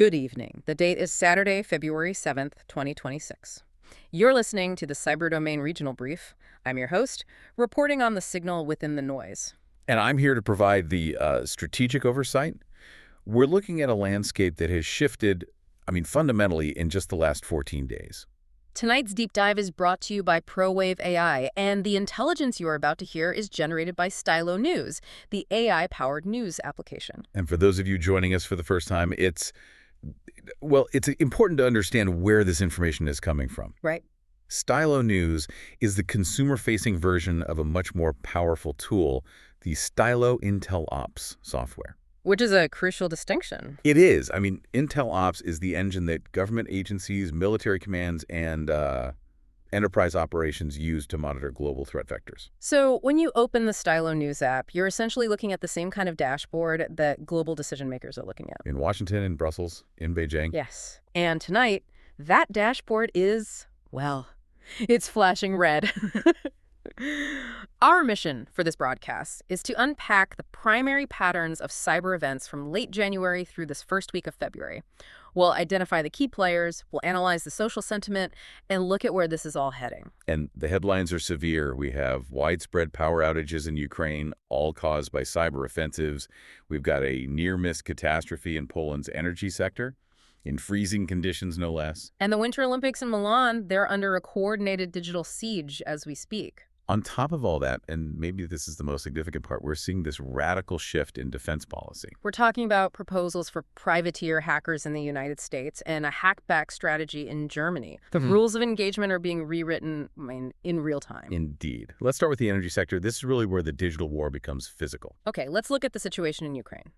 Good evening. The date is Saturday, February 7th, 2026. You're listening to the Cyber Domain Regional Brief. I'm your host, reporting on the signal within the noise. And I'm here to provide the strategic oversight. We're looking at a landscape that has shifted, fundamentally in just the last 14 days. Tonight's deep dive is brought to you by ProWave AI, and the intelligence you are about to hear is generated by Stylo News, the AI-powered news application. And for those of you joining us for the first time, it's important to understand where this information is coming from. Right. Stylo News is the consumer-facing version of a much more powerful tool, the Stylo Intel Ops software. Which is a crucial distinction. It is. Intel Ops is the engine that government agencies, military commands, and enterprise operations use to monitor global threat vectors. So when you open the Stylo News app, you're essentially looking at the same kind of dashboard that global decision makers are looking at. In Washington, in Brussels, in Beijing. Yes. And tonight, that dashboard is, well, it's flashing red. Our mission for this broadcast is to unpack the primary patterns of cyber events from late January through this first week of February. We'll identify the key players, we'll analyze the social sentiment, and look at where this is all heading. And the headlines are severe. We have widespread power outages in Ukraine, all caused by cyber offensives. We've got a near-miss catastrophe in Poland's energy sector, in freezing conditions no less. And the Winter Olympics in Milan, they're under a coordinated digital siege as we speak. On top of all that, and maybe this is the most significant part, we're seeing this radical shift in defense policy. We're talking about proposals for privateer hackers in the United States and a hackback strategy in Germany. The rules of engagement are being rewritten, in real time. Indeed. Let's start with the energy sector. This is really where the digital war becomes physical. Okay, let's look at the situation in Ukraine.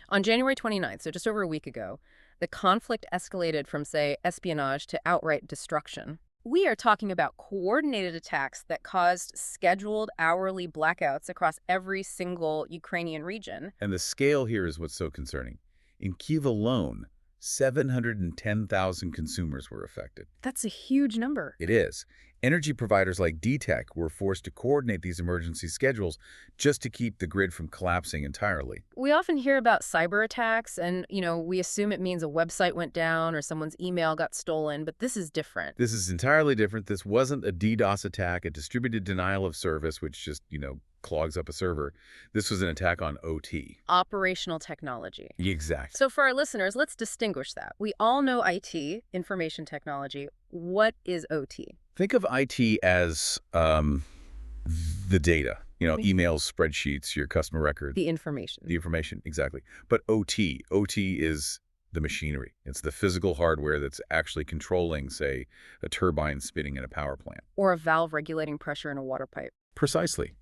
On January 29th, so just over a week ago, the conflict escalated from, say, espionage to outright destruction. We are talking about coordinated attacks that caused scheduled hourly blackouts across every single Ukrainian region. And the scale here is what's so concerning. In Kyiv alone, 710,000 consumers were affected. That's a huge number. It is. Energy providers like DTEC were forced to coordinate these emergency schedules just to keep the grid from collapsing entirely. We often hear about cyber attacks and, we assume it means a website went down or someone's email got stolen, but this is different. This is entirely different. This wasn't a DDoS attack, a distributed denial of service, which just, clogs up a server. This was an attack on OT. Operational technology. Exactly. So for our listeners, let's distinguish that. We all know IT, information technology. What is OT? Think of IT as the data, emails, spreadsheets, your customer record. The information. The information, exactly. But OT is the machinery. It's the physical hardware that's actually controlling, say, a turbine spinning in a power plant. Or a valve regulating pressure in a water pipe. Precisely.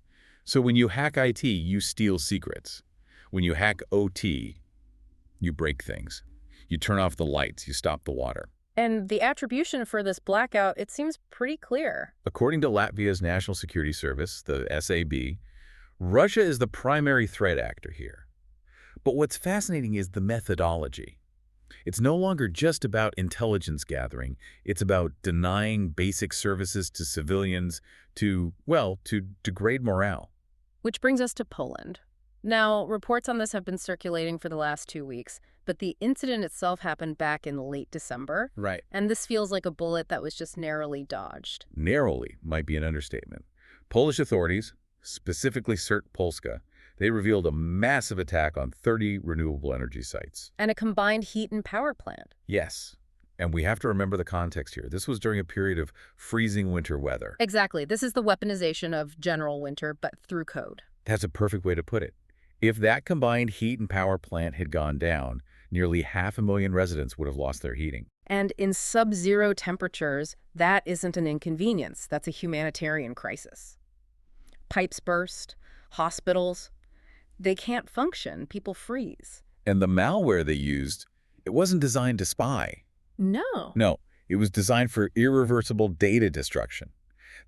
So when you hack IT, you steal secrets. When you hack OT, you break things. You turn off the lights, you stop the water. And the attribution for this blackout, it seems pretty clear. According to Latvia's National Security Service, the SAB, Russia is the primary threat actor here. But what's fascinating is the methodology. It's no longer just about intelligence gathering. It's about denying basic services to civilians to degrade morale. Which brings us to Poland. Now, reports on this have been circulating for the last 2 weeks, but the incident itself happened back in late December. Right. And this feels like a bullet that was just narrowly dodged. Narrowly might be an understatement. Polish authorities, specifically CERT Polska, they revealed a massive attack on 30 renewable energy sites. And a combined heat and power plant. Yes. And we have to remember the context here. This was during a period of freezing winter weather. Exactly. This is the weaponization of general winter, but through code. That's a perfect way to put it. If that combined heat and power plant had gone down, nearly 500,000 residents would have lost their heating. And in sub-zero temperatures, that isn't an inconvenience. That's a humanitarian crisis. Pipes burst, hospitals, they can't function. People freeze. And the malware they used, it wasn't designed to spy. No. No, it was designed for irreversible data destruction.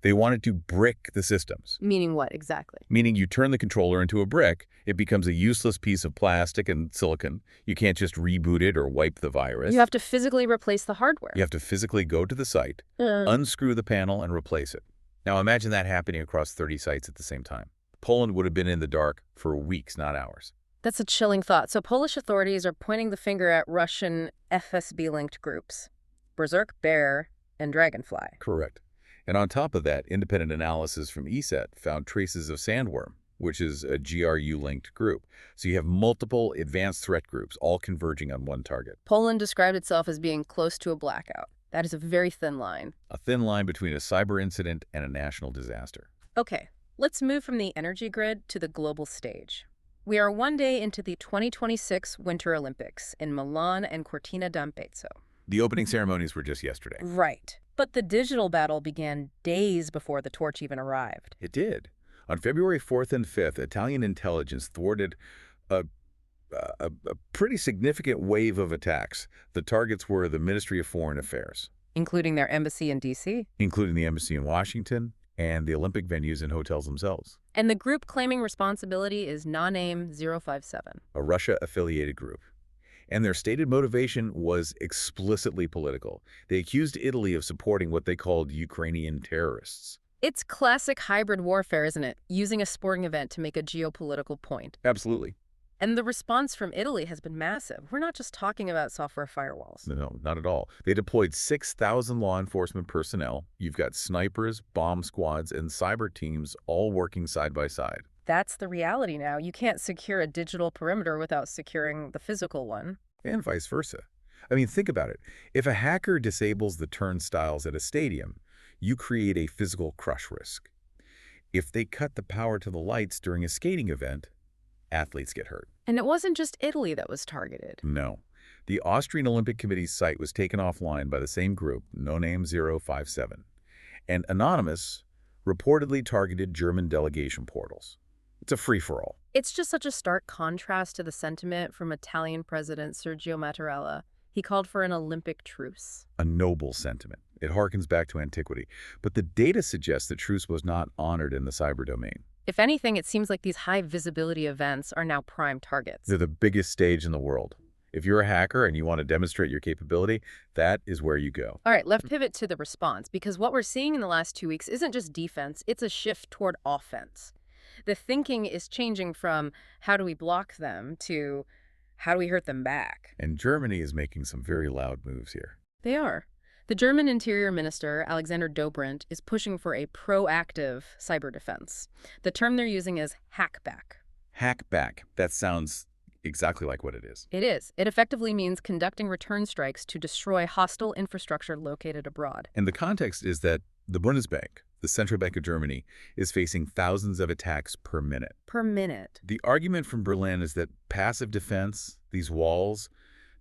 They wanted to brick the systems. Meaning what exactly? Meaning you turn the controller into a brick, it becomes a useless piece of plastic and silicon. You can't just reboot it or wipe the virus. You have to physically replace the hardware. You have to physically go to the site, unscrew the panel, and replace it. Now imagine that happening across 30 sites at the same time. Poland would have been in the dark for weeks, not hours. That's a chilling thought. So Polish authorities are pointing the finger at Russian FSB-linked groups, Berserk Bear and Dragonfly. Correct. And on top of that, independent analysis from ESET found traces of Sandworm, which is a GRU-linked group. So you have multiple advanced threat groups all converging on one target. Poland described itself as being close to a blackout. That is a very thin line. A thin line between a cyber incident and a national disaster. Okay, let's move from the energy grid to the global stage. We are one day into the 2026 Winter Olympics in Milan and Cortina d'Ampezzo. The opening ceremonies were just yesterday. Right. But the digital battle began days before the torch even arrived. It did. On February 4th and 5th, Italian intelligence thwarted a, a pretty significant wave of attacks. The targets were the Ministry of Foreign Affairs, Including their embassy in D.C. including the embassy in Washington and the Olympic venues and hotels themselves, And the group claiming responsibility is NANAIM 057. a Russia-affiliated group. And their stated motivation was explicitly political. They accused Italy of supporting what they called Ukrainian terrorists. It's classic hybrid warfare, isn't it? Using a sporting event to make a geopolitical point. Absolutely. And the response from Italy has been massive. We're not just talking about software firewalls. No, not at all. They deployed 6,000 law enforcement personnel. You've got snipers, bomb squads, and cyber teams all working side by side. That's the reality now. You can't secure a digital perimeter without securing the physical one. And vice versa. I mean, think about it. If a hacker disables the turnstiles at a stadium, you create a physical crush risk. If they cut the power to the lights during a skating event, athletes get hurt. And it wasn't just Italy that was targeted. No. The Austrian Olympic Committee's site was taken offline by the same group, NANAIM 057. And Anonymous reportedly targeted German delegation portals. It's a free-for-all. It's just such a stark contrast to the sentiment from Italian President Sergio Mattarella. He called for an Olympic truce. A noble sentiment. It harkens back to antiquity. But the data suggests that truce was not honored in the cyber domain. If anything, it seems like these high-visibility events are now prime targets. They're the biggest stage in the world. If you're a hacker and you want to demonstrate your capability, that is where you go. All right, let's pivot to the response, because what we're seeing in the last 2 weeks isn't just defense, it's a shift toward offense. The thinking is changing from how do we block them to how do we hurt them back? And Germany is making some very loud moves here. They are. The German Interior Minister, Alexander Dobrindt, is pushing for a proactive cyber defense. The term they're using is hackback. Hackback. That sounds exactly like what it is. It is. It effectively means conducting return strikes to destroy hostile infrastructure located abroad. And the context is that the Bundesbank, the central bank of Germany, is facing thousands of attacks per minute. Per minute. The argument from Berlin is that passive defense, these walls,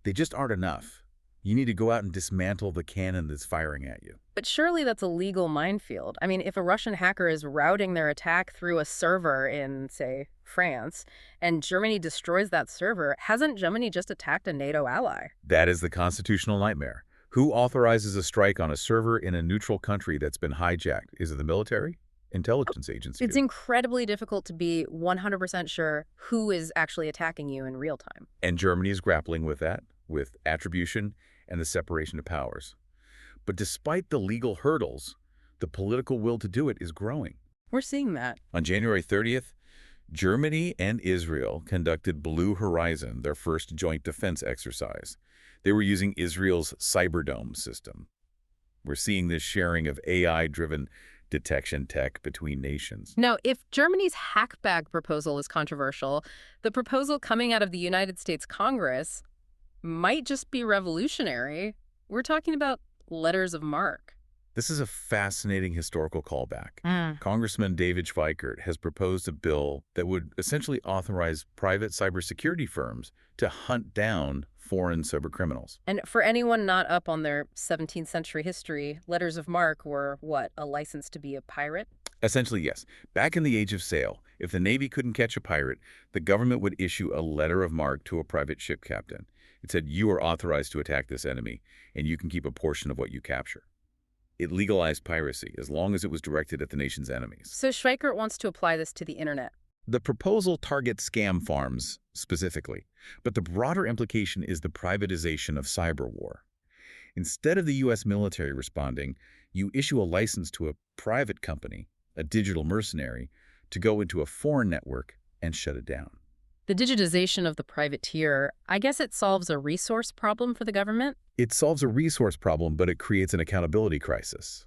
they just aren't enough. You need to go out and dismantle the cannon that's firing at you. But surely that's a legal minefield. I mean, if a Russian hacker is routing their attack through a server in, say, France, and Germany destroys that server, hasn't Germany just attacked a NATO ally? That is the constitutional nightmare. Who authorizes a strike on a server in a neutral country that's been hijacked? Is it the military? Intelligence agency? It's incredibly difficult to be 100% sure who is actually attacking you in real time. And Germany is grappling with that, with attribution and the separation of powers. But despite the legal hurdles, the political will to do it is growing. We're seeing that. On January 30th, Germany and Israel conducted Blue Horizon, their first joint defense exercise. They were using Israel's Cyberdome system. We're seeing this sharing of AI-driven detection tech between nations. Now, if Germany's hackback proposal is controversial, the proposal coming out of the United States Congress might just be revolutionary. We're talking about letters of marque. This is a fascinating historical callback. Congressman David Schweikert has proposed a bill that would essentially authorize private cybersecurity firms to hunt down foreign cybercriminals. And for anyone not up on their 17th century history, letters of marque were, what, a license to be a pirate? Essentially, yes. Back in the age of sail, if the Navy couldn't catch a pirate, the government would issue a letter of marque to a private ship captain. It said, you are authorized to attack this enemy, and you can keep a portion of what you capture. It legalized piracy as long as it was directed at the nation's enemies. So Schweikert wants to apply this to the internet. The proposal targets scam farms specifically, but the broader implication is the privatization of cyber war. Instead of the U.S. military responding, you issue a license to a private company, a digital mercenary, to go into a foreign network and shut it down. The digitization of the privateer, I guess it solves a resource problem for the government? It solves a resource problem, but it creates an accountability crisis.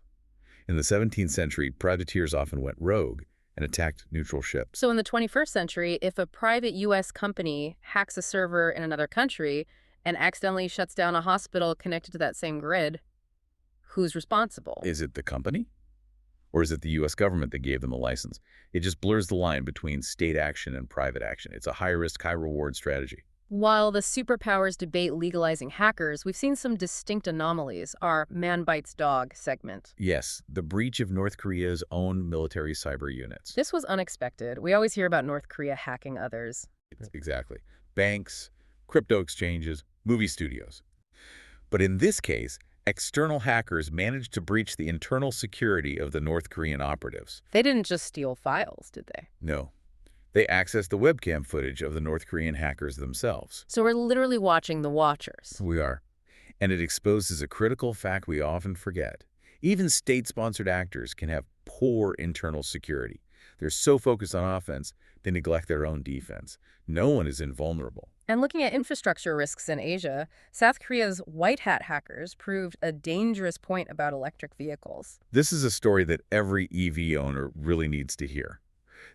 In the 17th century, privateers often went rogue and attacked neutral ships. So in the 21st century, if a private U.S. company hacks a server in another country and accidentally shuts down a hospital connected to that same grid, who's responsible? Is it the company? Or is it the U.S. government that gave them a license? It just blurs the line between state action and private action. It's a high-risk, high-reward strategy. While the superpowers debate legalizing hackers, we've seen some distinct anomalies. Our man bites dog segment. Yes, the breach of North Korea's own military cyber units. This was unexpected. We always hear about North Korea hacking others. Exactly. Banks, crypto exchanges, movie studios. But in this case, external hackers managed to breach the internal security of the North Korean operatives. They didn't just steal files, did they? No. They accessed the webcam footage of the North Korean hackers themselves. So we're literally watching the watchers. We are. And it exposes a critical fact we often forget. Even state-sponsored actors can have poor internal security. They're so focused on offense, they neglect their own defense. No one is invulnerable. And looking at infrastructure risks in Asia, South Korea's white hat hackers proved a dangerous point about electric vehicles. This is a story that every EV owner really needs to hear.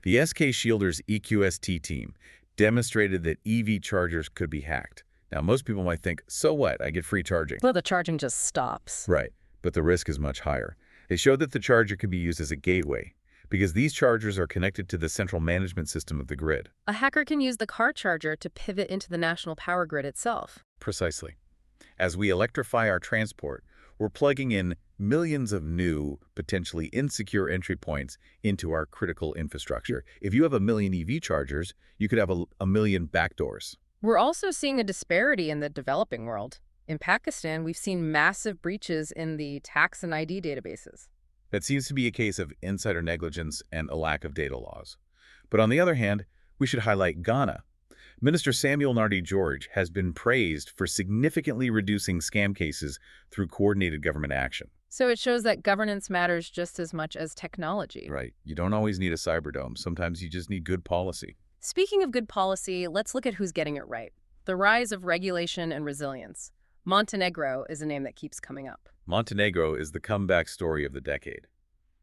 The SK Shielders EQST team demonstrated that EV chargers could be hacked. Now, most people might think, so what? I get free charging. Well, the charging just stops. Right, but the risk is much higher. They showed that the charger could be used as a gateway because these chargers are connected to the central management system of the grid. A hacker can use the car charger to pivot into the national power grid itself. Precisely. As we electrify our transport, we're plugging in millions of new, potentially insecure entry points into our critical infrastructure. If you have a million EV chargers, you could have a million backdoors. We're also seeing a disparity in the developing world. In Pakistan, we've seen massive breaches in the tax and ID databases. That seems to be a case of insider negligence and a lack of data laws. But on the other hand, we should highlight Ghana. Minister Samuel Nartey George has been praised for significantly reducing scam cases through coordinated government action. So it shows that governance matters just as much as technology. Right. You don't always need a cyberdome. Sometimes you just need good policy. Speaking of good policy, let's look at who's getting it right. The rise of regulation and resilience. Montenegro is a name that keeps coming up. Montenegro is the comeback story of the decade.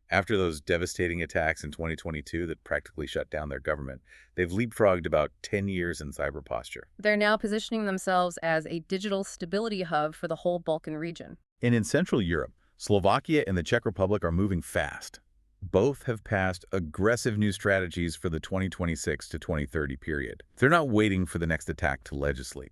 After those devastating attacks in 2022 that practically shut down their government, they've leapfrogged about 10 years in cyber posture. They're now positioning themselves as a digital stability hub for the whole Balkan region. And in Central Europe, Slovakia and the Czech Republic are moving fast. Both have passed aggressive new strategies for the 2026 to 2030 period. They're not waiting for the next attack to legislate.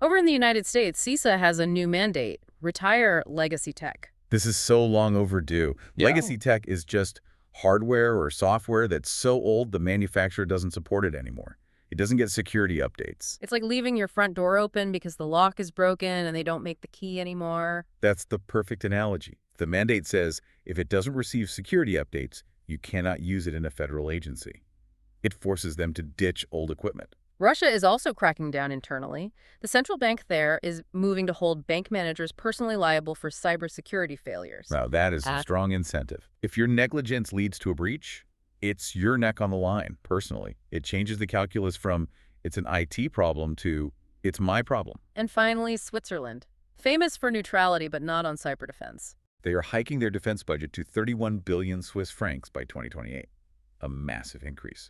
Over in the United States, CISA has a new mandate: retire legacy tech. This is so long overdue. Yeah. Legacy tech is just hardware or software that's so old the manufacturer doesn't support it anymore. It doesn't get security updates. It's like leaving your front door open because the lock is broken and they don't make the key anymore. That's the perfect analogy. The mandate says if it doesn't receive security updates, you cannot use it in a federal agency. It forces them to ditch old equipment. Russia is also cracking down internally. The central bank there is moving to hold bank managers personally liable for cybersecurity failures. Now, that is a strong incentive. If your negligence leads to a breach, it's your neck on the line, personally. It changes the calculus from it's an IT problem to it's my problem. And finally, Switzerland. Famous for neutrality, but not on cyber defense. They are hiking their defense budget to 31 billion Swiss francs by 2028, a massive increase.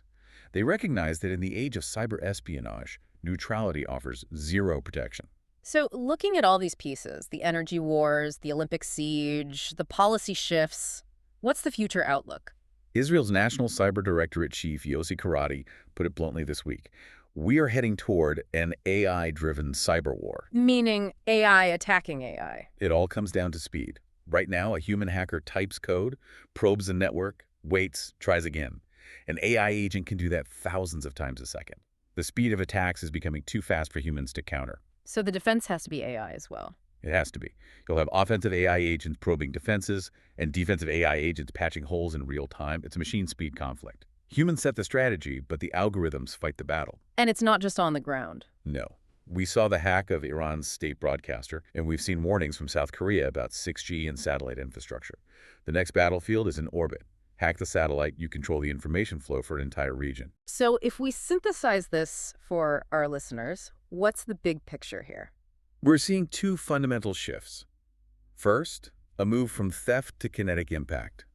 They recognize that in the age of cyber espionage, neutrality offers zero protection. So looking at all these pieces, the energy wars, the Olympic siege, the policy shifts, what's the future outlook? Israel's National Cyber Directorate Chief Yossi Karati put it bluntly this week. We are heading toward an AI-driven cyber war. Meaning AI attacking AI. It all comes down to speed. Right now, a human hacker types code, probes a network, waits, tries again. An AI agent can do that thousands of times a second. The speed of attacks is becoming too fast for humans to counter. So the defense has to be AI as well. It has to be. You'll have offensive AI agents probing defenses and defensive AI agents patching holes in real time. It's a machine speed conflict. Humans set the strategy, but the algorithms fight the battle. And it's not just on the ground. No. We saw the hack of Iran's state broadcaster, and we've seen warnings from South Korea about 6G and satellite infrastructure. The next battlefield is in orbit. Hack the satellite, you control the information flow for an entire region. So if we synthesize this for our listeners, what's the big picture here? We're seeing two fundamental shifts. First, a move from theft to kinetic impact.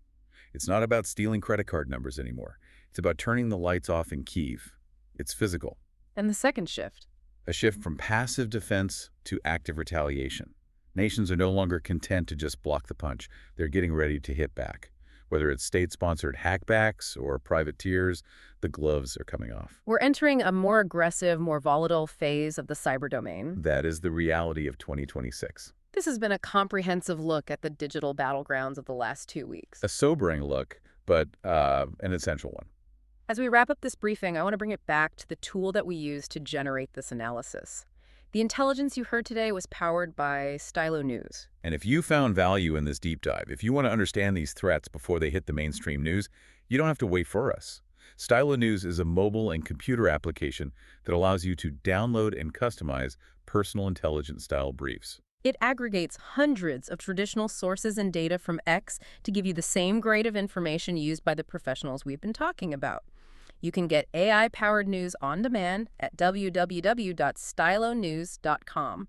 It's not about stealing credit card numbers anymore. It's about turning the lights off in Kyiv. It's physical. And the second shift? A shift from passive defense to active retaliation. Nations are no longer content to just block the punch. They're getting ready to hit back. Whether it's state-sponsored hackbacks or privateers, the gloves are coming off. We're entering a more aggressive, more volatile phase of the cyber domain. That is the reality of 2026. This has been a comprehensive look at the digital battlegrounds of the last 2 weeks. A sobering look, but an essential one. As we wrap up this briefing, I want to bring it back to the tool that we use to generate this analysis. The intelligence you heard today was powered by Stylo News. And if you found value in this deep dive, if you want to understand these threats before they hit the mainstream news, you don't have to wait for us. Stylo News is a mobile and computer application that allows you to download and customize personal intelligence-style briefs. It aggregates hundreds of traditional sources and data from X to give you the same grade of information used by the professionals we've been talking about. You can get AI-powered news on demand at www.stylonews.com.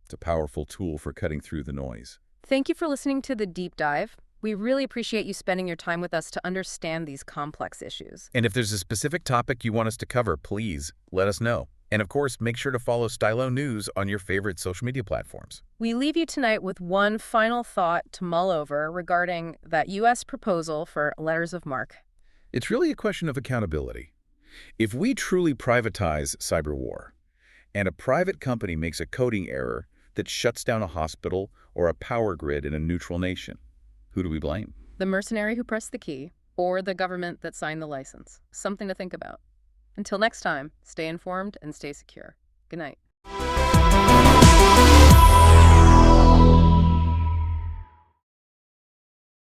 It's a powerful tool for cutting through the noise. Thank you for listening to The Deep Dive. We really appreciate you spending your time with us to understand these complex issues. And if there's a specific topic you want us to cover, please let us know. And of course, make sure to follow Stylo News on your favorite social media platforms. We leave you tonight with one final thought to mull over regarding that U.S. proposal for letters of marque. It's really a question of accountability. If we truly privatize cyber war, and a private company makes a coding error that shuts down a hospital or a power grid in a neutral nation, who do we blame? The mercenary who pressed the key, or the government that signed the license. Something to think about. Until next time, stay informed and stay secure. Good night.